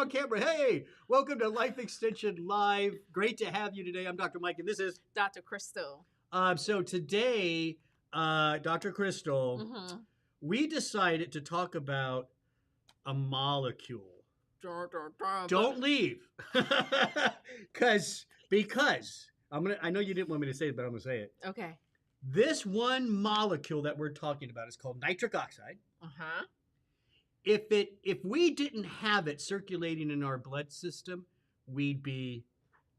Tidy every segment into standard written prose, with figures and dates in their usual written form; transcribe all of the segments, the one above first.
on camera. Hey, welcome to Life Extension Live. Great to have you today. I'm Dr. Mike, and this is Dr. Crystal. So today, Dr. Crystal, we decided to talk about a molecule. Don't leave, because I know you didn't want me to say it, but I'm gonna say it. Okay. This one molecule that we're talking about is called nitric oxide. Uh-huh. If we didn't have it circulating in our blood system, we'd be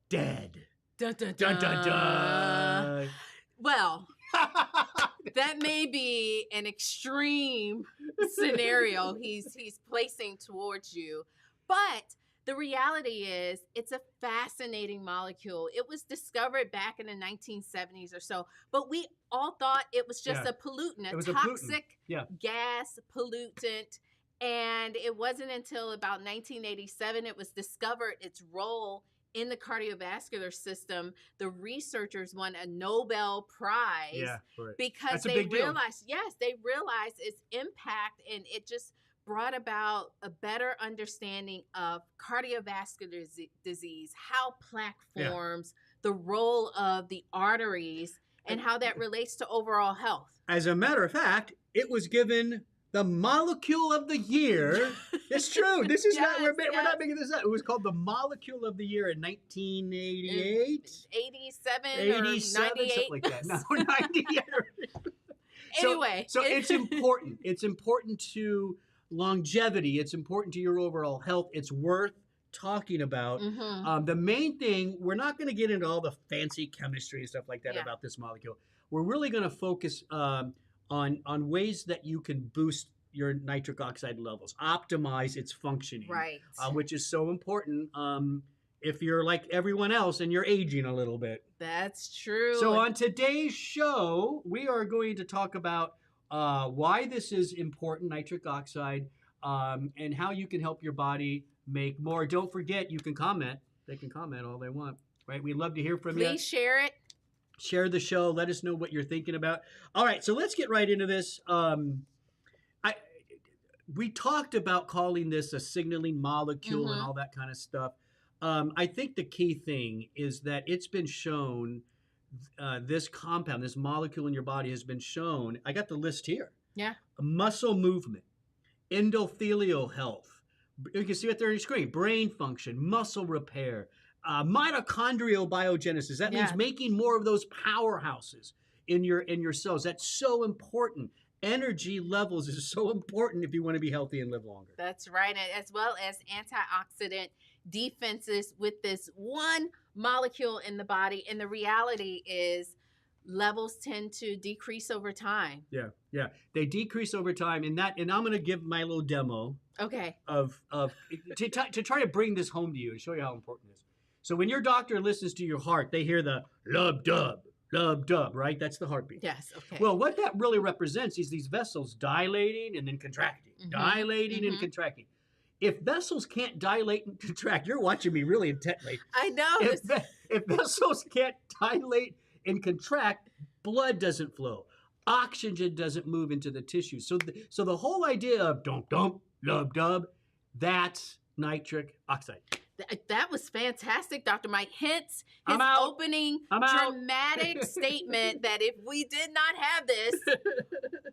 dead. Dun, dun, Dun, dun. dun, dun. Well, that may be an extreme scenario he's placing towards you, but the reality is it's a fascinating molecule. It was discovered back in the 1970s or so, but we all thought it was just a pollutant, a toxic gas pollutant. And it wasn't until about 1987 it was discovered its role in the cardiovascular system. The researchers won a Nobel Prize because they realized its impact, and it just brought about a better understanding of cardiovascular disease, how plaque forms, the role of the arteries, and how that relates to overall health. As a matter of fact, it was given the molecule of the year. It's true. This is we're not making this up. It was called the molecule of the year in 1988. 87 or 98. Something like that. No, 98. Anyway. So it's important. It's important to longevity. It's important to your overall health. It's worth talking about. The main thing, we're not going to get into all the fancy chemistry and stuff like that about this molecule. We're really going to focus on ways that you can boost your nitric oxide levels, optimize its functioning, which is so important if you're like everyone else and you're aging a little bit. That's true. So on today's show, we are going to talk about why this is important, nitric oxide, and how you can help your body make more. Don't forget, you can comment. They can comment all they want, right? We'd love to hear from you. Please share it. Share the show. Let us know what you're thinking about. All right, so let's get right into this. We talked about calling this a signaling molecule and all that kind of stuff. I think the key thing is that it's been shown, this compound, this molecule in your body has been shown. I got the list here. Yeah. Muscle movement, endothelial health. You can see it there on your screen. Brain function, muscle repair, mitochondrial biogenesis. That means making more of those powerhouses in your cells. That's so important. Energy levels is so important if you want to be healthy and live longer. That's right. As well as antioxidant defenses with this one molecule in the body. And the reality is levels tend to decrease over time. Yeah. They decrease over time. And I'm going to give my little demo. Okay. To try to bring this home to you and show you how important it is. So when your doctor listens to your heart, they hear the lub-dub, lub-dub, right? That's the heartbeat. Yes, okay. Well, what that really represents is these vessels dilating and then contracting, dilating and contracting. If vessels can't dilate and contract, you're watching me really intently. I know. If vessels can't dilate and contract, blood doesn't flow. Oxygen doesn't move into the tissue. So the whole idea of dump, lub-dub, that's nitric oxide. That was fantastic, Dr. Mike. Hence his opening dramatic statement that if we did not have this,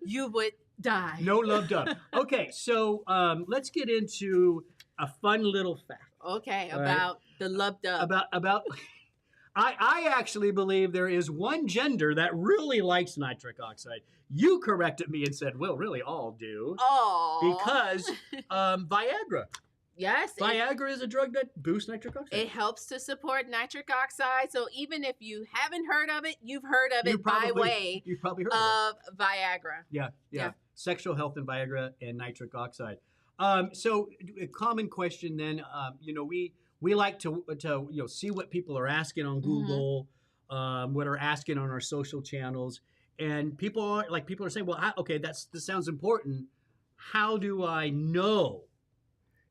you would die. No lub-dub. Okay, so let's get into a fun little fact. Okay, about the lub-dub. About I actually believe there is one gender that really likes nitric oxide. You corrected me and said, well, really all do. Oh. Because Viagra. Yes. Viagra is a drug that boosts nitric oxide. It helps to support nitric oxide. So even if you haven't heard of it, you've heard of it by way of Viagra. Yeah. Sexual health and Viagra and nitric oxide. So a common question then, we like to see what people are asking on Google, what are asking on our social channels. And people are saying, well, okay, this sounds important. How do I know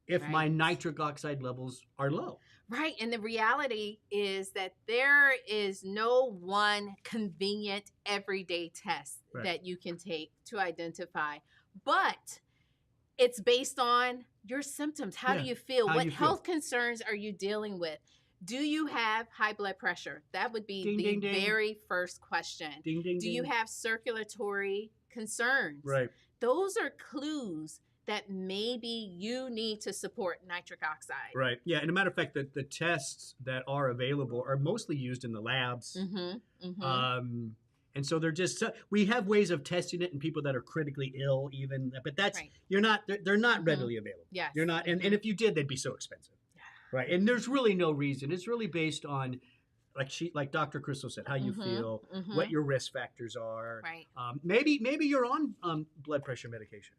if my nitric oxide levels are low? Right. And the reality is that there is no one convenient everyday test that you can take to identify. But it's based on your symptoms. How Yeah. do you feel? How What you feel. health concerns are you dealing with? Do you have high blood pressure? That would be Ding, the ding, ding. very first question. Ding, ding, Do ding. you have circulatory concerns? Right. Those are clues that maybe you need to support nitric oxide. Right. Yeah. And a matter of fact, the tests that are available are mostly used in the labs. And so they're just, we have ways of testing it in people that are critically ill even, but that's, Right. they're not readily available. Yes. You're not, and if you did, they'd be so expensive. Right. And there's really no reason. It's really based on, like Dr. Crystal said, how you feel, what your risk factors are. Right. Maybe you're on blood pressure medication.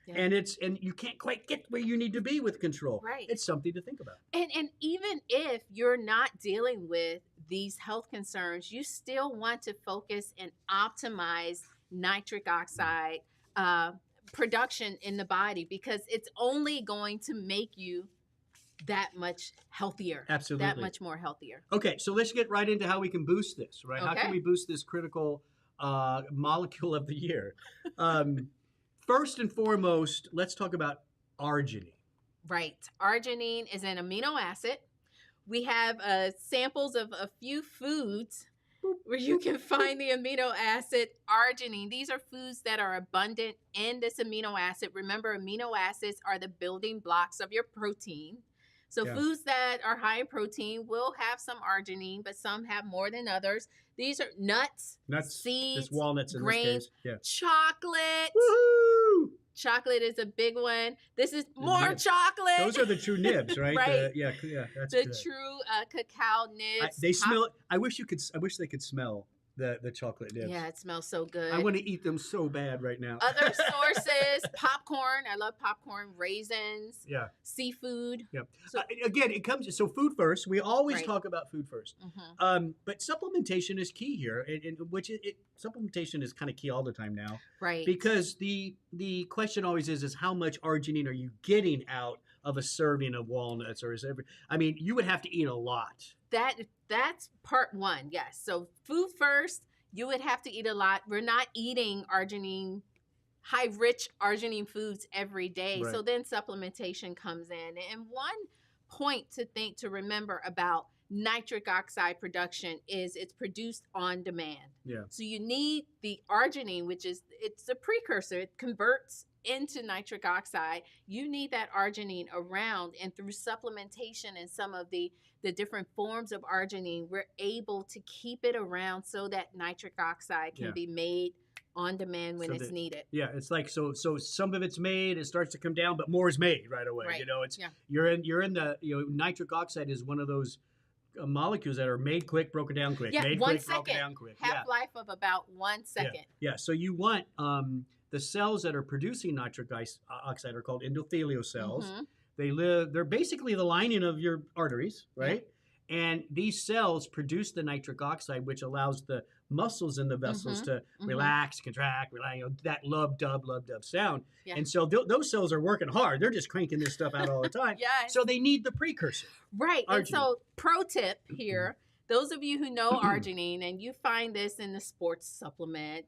Yeah. And you can't quite get where you need to be with control. Right. It's something to think about. And even if you're not dealing with these health concerns, you still want to focus and optimize nitric oxide production in the body, because it's only going to make you that much healthier. Absolutely. That much more healthier. Okay, so let's get right into how we can boost this, right? How can we boost this critical molecule of the year? First and foremost, let's talk about arginine. Right. Arginine is an amino acid. We have samples of a few foods where you can find the amino acid arginine. These are foods that are abundant in this amino acid. Remember, amino acids are the building blocks of your protein. So foods that are high in protein will have some arginine, but some have more than others. These are nuts, seeds, it's walnuts in grains, this case. chocolate. Woohoo! Chocolate is a big one. This is more chocolate. Those are the true nibs, right? Right. That's the good. true cacao nibs. They smell. I wish they could smell the chocolate nibs. Yeah, it smells so good. I want to eat them so bad right now. Other sources: popcorn. I love popcorn. Raisins. Yeah. Seafood. Yeah. So, again, it comes so food first. We always talk about food first. But supplementation is key here, supplementation is kind of key all the time now. Right. Because the question always is how much arginine are you getting out of a serving of walnuts, or you would have to eat a lot. That's part one. Yes. So food first. You would have to eat a lot. We're not eating high-rich arginine foods every day. Right. So then supplementation comes in. And one point to remember about nitric oxide production is it's produced on demand. Yeah. So you need the arginine, it's a precursor. It converts into nitric oxide. You need that arginine around, and through supplementation and some of the different forms of arginine, we're able to keep it around so that nitric oxide can be made on demand when it's needed. Yeah, it's like so some of it's made, it starts to come down, but more is made right away. Right. You're in the nitric oxide is one of those molecules that are made quick, broken down quick. Yeah, made 1 quick, second. broken down quick. Half-life of about 1 second. Yeah. So you want the cells that are producing nitric oxide are called endothelial cells. They're basically the lining of your arteries, right? Yeah. And these cells produce the nitric oxide, which allows the muscles in the vessels to relax, contract, that lub-dub sound. Yeah. And so those cells are working hard. They're just cranking this stuff out all the time. Yes. So they need the precursor. Right. Arginine. And so pro tip here, those of you who know arginine, and you find this in the sports supplement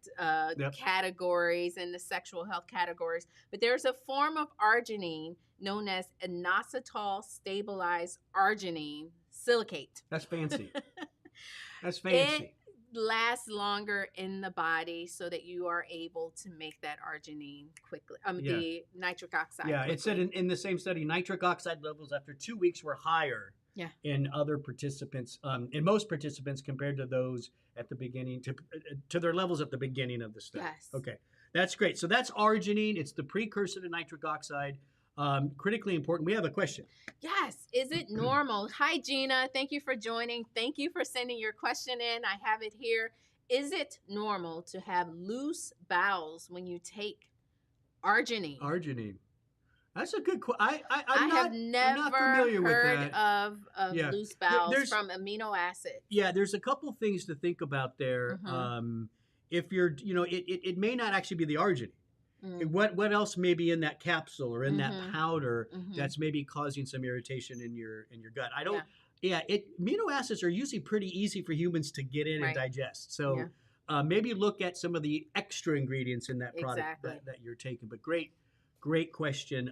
categories and the sexual health categories, but there's a form of arginine known as inositol stabilized arginine silicate. That's fancy. That's fancy. It lasts longer in the body so that you are able to make that arginine quickly. The nitric oxide. Yeah, quickly. It said in the same study, nitric oxide levels after 2 weeks were higher in other participants, in most participants compared to those at the beginning, to their levels at the beginning of the study. Yes. Okay, that's great. So that's arginine. It's the precursor to nitric oxide. Critically important. We have a question. Yes. Is it normal? Hi, Gina. Thank you for joining. Thank you for sending your question in. I have it here. Is it normal to have loose bowels when you take arginine? Arginine. That's a good question. I'm not familiar with that. of loose bowels from amino acids. Yeah, there's a couple things to think about there. If you're, it may not actually be the arginine. What else may be in that capsule or in that powder that's maybe causing some irritation in your gut? I don't. Amino acids are usually pretty easy for humans to get in and digest. So maybe look at some of the extra ingredients in that product that you're taking. But great question.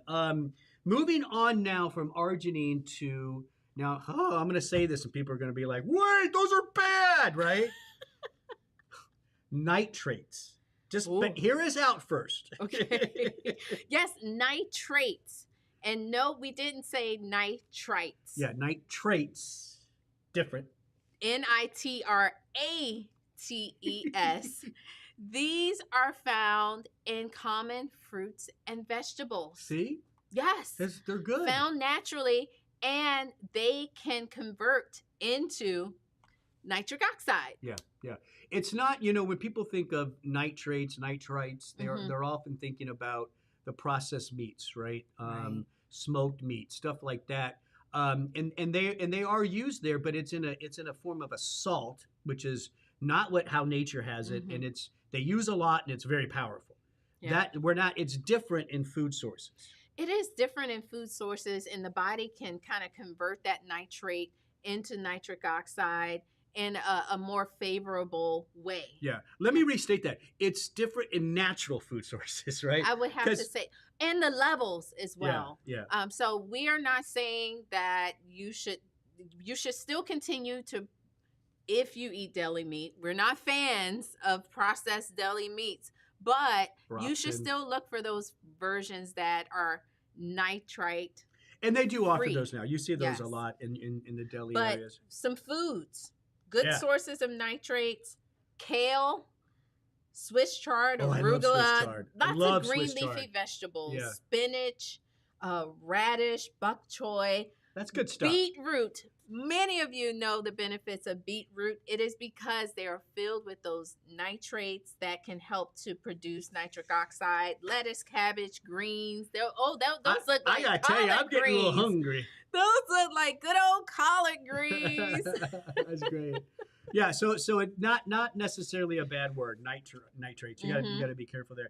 Moving on now from arginine to now. Oh, I'm going to say this, and people are going to be like, "Wait, those are bad," right? Nitrates. But hear us out first. Okay. Yes, nitrates. And no, we didn't say nitrites. Yeah, nitrates. Different. nitrates. These are found in common fruits and vegetables. See? Yes. They're good. Found naturally, and they can convert into nitric oxide. Yeah. It's not, when people think of nitrates, nitrites, they're often thinking about the processed meats, right? Right. Smoked meat, stuff like that. And they are used there, but it's in a form of a salt, which is not how nature has it, and they use a lot, and it's very powerful. Yeah. It's different in food sources. It is different in food sources, and the body can kind of convert that nitrate into nitric oxide in a more favorable way. Yeah. Let me restate that. It's different in natural food sources, right? I would have to say, and the levels as well. Yeah. So we are not saying that you should still continue to, if you eat deli meat. We're not fans of processed deli meats, but you should still look for those versions that are nitrite. And they do offer free. those now. You see those a lot in the deli areas. Some foods, good sources of nitrates, kale, Swiss chard, arugula, lots of green leafy vegetables, spinach, radish, bok choy. That's good stuff. Beetroot. Many of you know the benefits of beetroot. It is because they are filled with those nitrates that can help to produce nitric oxide. Lettuce, cabbage, greens. Those look like I gotta tell you, I'm getting a little hungry. Those look like good old collard greens. That's great. Yeah, so it not necessarily a bad word, nitrates. You gotta be careful there.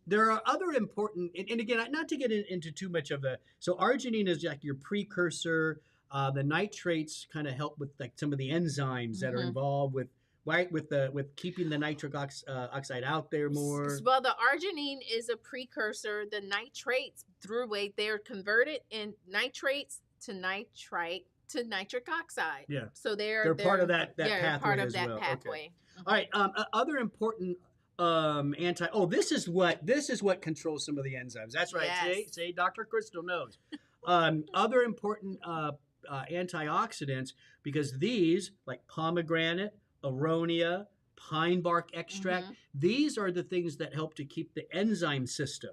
There are other important, and again, not to get into too much of so arginine is like your precursor. The nitrates kind of help with like some of the enzymes that are involved with keeping the nitric oxide out there more. Well, the arginine is a precursor. The nitrates, they're converted in nitrates to nitrite to nitric oxide. Yeah. So they're part of that pathway. Part of as that well. pathway. Okay. All right. Other important this is what controls some of the enzymes. That's right. Yes. Say Dr. Crystal knows. Other important antioxidants, because these, like pomegranate, aronia, pine bark extract, these are the things that help to keep the enzyme system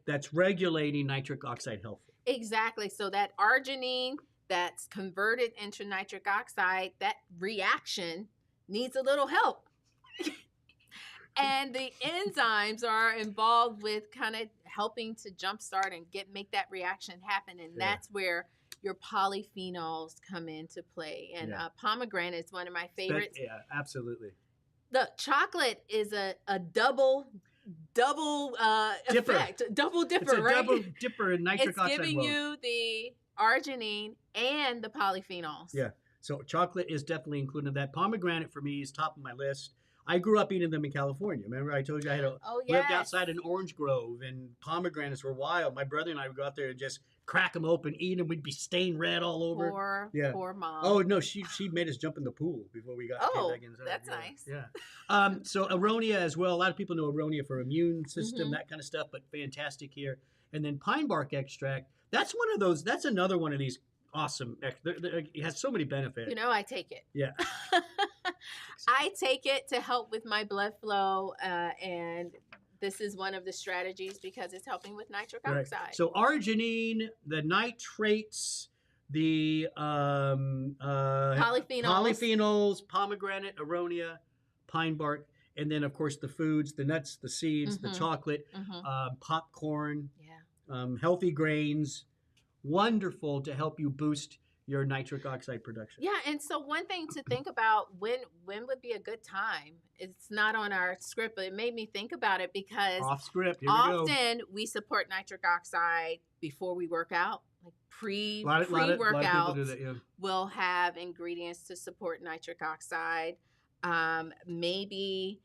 that's regulating nitric oxide healthy. Exactly. So that arginine that's converted into nitric oxide, that reaction needs a little help. And the enzymes are involved with kind of helping to jumpstart and make that reaction happen. And that's where your polyphenols come into play. And pomegranate is one of my favorites. Yeah, absolutely. The chocolate is a double dipper. Effect. Double dipper, it's a right? Double dipper in nitric oxide. It's giving you the arginine and the polyphenols. Yeah. So chocolate is definitely included in that. Pomegranate for me is top of my list. I grew up eating them in California. Remember I told you I had lived outside an orange grove, and pomegranates were wild. My brother and I would go out there and just crack them open, eat them. We'd be stained red all over. Poor mom. Oh, no, she made us jump in the pool before we came back inside. That's nice. Yeah. So aronia as well. A lot of people know aronia for immune system, that kind of stuff, but fantastic here. And then pine bark extract. That's one of those. That's another one of these awesome. It has so many benefits. I take it. Yeah. I take it to help with my blood flow, and this is one of the strategies because it's helping with nitric oxide. So arginine, the nitrates, the polyphenols, pomegranate, aronia, pine bark, and then of course the foods, the nuts, the seeds, the chocolate, popcorn, healthy grains, wonderful to help you boost your nitric oxide production. Yeah, and so one thing to think about, when would be a good time? It's not on our script, but it made me think about it because off script. Here we go. Often we support nitric oxide before we work out. Like pre-workout will have ingredients to support nitric oxide. Maybe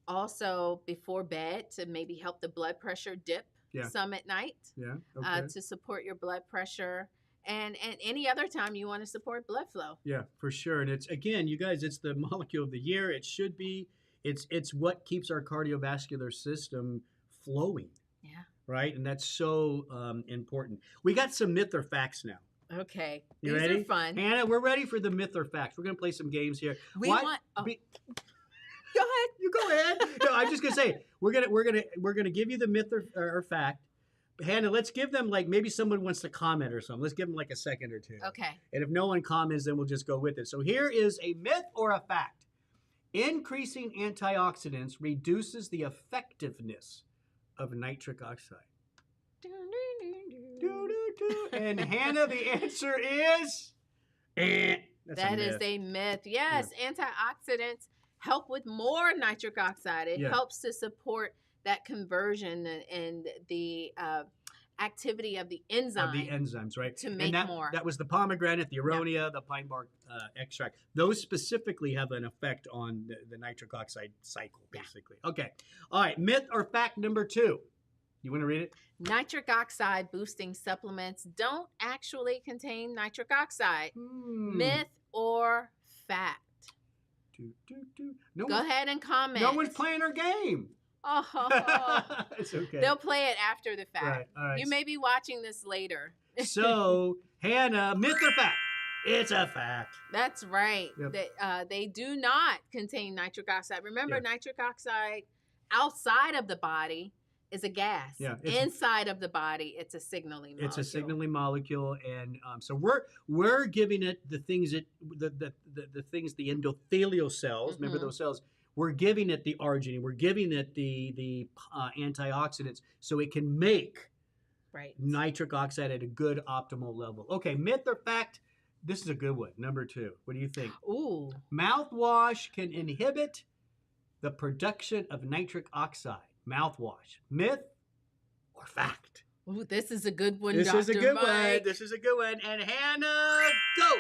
also before bed to maybe help the blood pressure dip Yeah. some at night. Yeah. Okay. To support your blood pressure. And any other time you want to support blood flow. Yeah, for sure. And it's, again, you guys, it's the molecule of the year. It should be. It's what keeps our cardiovascular system flowing. Yeah. Right, and that's so important. We got some myth or facts now. Okay. You These ready? are fun. Hannah, we're ready for the myth or facts. We're gonna play some games here. Go ahead. You go ahead. No, I'm just gonna say we're gonna give you the myth or fact. Hannah, let's give them, like, maybe someone wants to comment or something. Let's give them like a second or two. Okay. And if no one comments, then we'll just go with it. So here is a myth or a fact. Increasing antioxidants reduces the effectiveness of nitric oxide. And Hannah, the answer is that is a myth. Yes, antioxidants help with more nitric oxide. It helps to support that conversion and the activity of the enzyme. Of the enzymes, right? To make more. That was the pomegranate, the aronia, the pine bark extract. Those specifically have an effect on the nitric oxide cycle, basically. Yeah. Okay. All right. Myth or fact number 2. You want to read it? Nitric oxide boosting supplements don't actually contain nitric oxide. Myth or fact? Go ahead and comment. No one's playing our game. Oh, it's okay. They'll play it after the fact. Right, all right. You may be watching this later. So, Hannah, myth or fact? It's a fact. That's right. Yep. They do not contain nitric oxide. Remember, nitric oxide outside of the body is a gas. Yeah, inside of the body, it's a signaling molecule. It's a signaling molecule, and so we're giving it the things that the things, the endothelial cells. Remember those cells. We're giving it the arginine. We're giving it the antioxidants so it can make nitric oxide at a good optimal level. Okay, myth or fact? This is a good one. Number 2. What do you think? Ooh. Mouthwash can inhibit the production of nitric oxide. Mouthwash. Myth or fact? Ooh, this is a good one, This Dr. is a good Mike. one. This is a good one. And Hannah, go.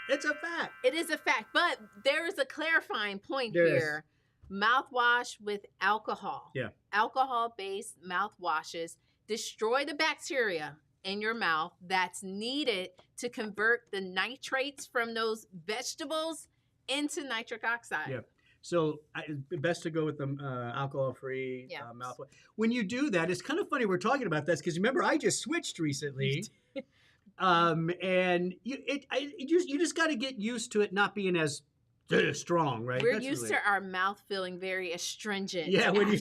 It's a fact. It is a fact, but there is a clarifying point here. Mouthwash with alcohol. Yeah. Alcohol-based mouthwashes destroy the bacteria in your mouth that's needed to convert the nitrates from those vegetables into nitric oxide. Yeah. So best to go with the alcohol-free mouthwash. When you do that, it's kind of funny we're talking about this because remember I just switched recently, and you just got to get used to it not being as strong, right? We're used to our mouth feeling very astringent. Yeah, when we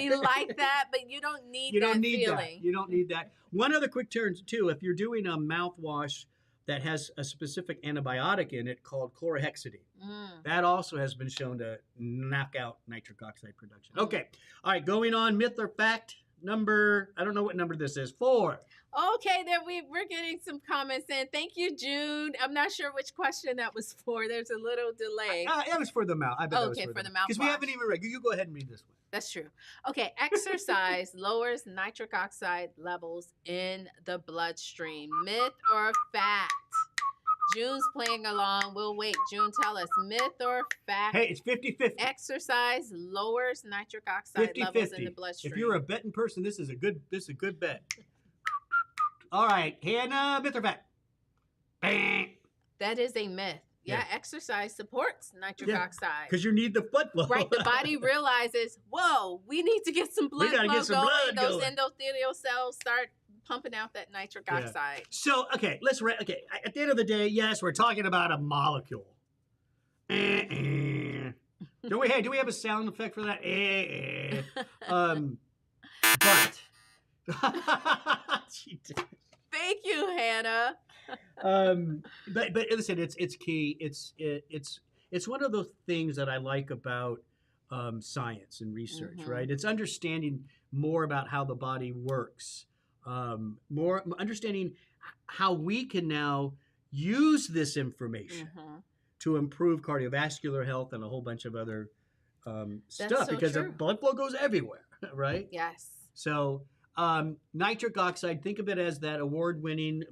like that, but you don't need that feeling. You don't need that. One other quick turn too: if you're doing a mouthwash that has a specific antibiotic in it called chlorhexidine, that also has been shown to knock out nitric oxide production. Okay, all right, going on. Myth or fact? Number, I don't know what number this is. 4. Okay, then we're getting some comments in. Thank you, June. I'm not sure which question that was for. There's a little delay. It was for the mouth. I bet it was for the mouth. Because we haven't even read. You go ahead and read this one. That's true. Okay, exercise lowers nitric oxide levels in the bloodstream. Myth or fact? June's playing along. We'll wait. June, tell us, myth or fact? Hey, it's 50-50. Exercise lowers nitric oxide 50-50. levels in the bloodstream. If you're a betting person, this is a good bet. All right, Hannah, myth or fact? That is a myth. Yeah, exercise supports nitric oxide. Because you need the blood flow. Right, the body realizes, whoa, we need to get some blood flow going. Those endothelial cells start pumping out that nitric oxide. So, okay, at the end of the day, yes, we're talking about a molecule. Do we have a sound effect for that? Thank you, Hannah. But listen, it's key. It's one of those things that I like about science and research, right? It's understanding more about how the body works. More understanding how we can now use this information to improve cardiovascular health and a whole bunch of other stuff because the blood flow goes everywhere, right? Yes. So nitric oxide, think of it as that award-winning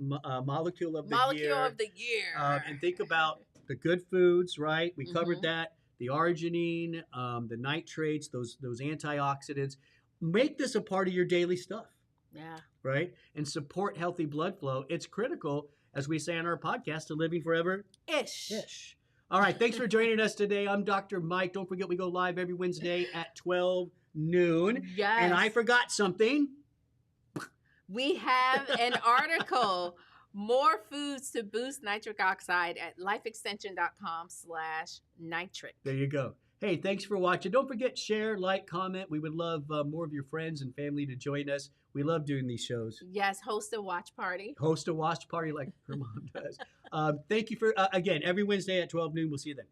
molecule of the year. Molecule of the year. And think about the good foods, right? We covered that. The arginine, the nitrates, those antioxidants. Make this a part of your daily stuff. Yeah. Right? And support healthy blood flow. It's critical, as we say on our podcast, to living forever. Ish. All right. Thanks for joining us today. I'm Dr. Mike. Don't forget, we go live every Wednesday at 12 noon. Yes. And I forgot something. We have an article, More Foods to Boost Nitric Oxide at lifeextension.com/nitric. There you go. Hey, thanks for watching. Don't forget, share, like, comment. We would love more of your friends and family to join us. We love doing these shows. Yes, host a watch party. Host a watch party like her mom does. Thank you for, again, every Wednesday at 12 noon. We'll see you then.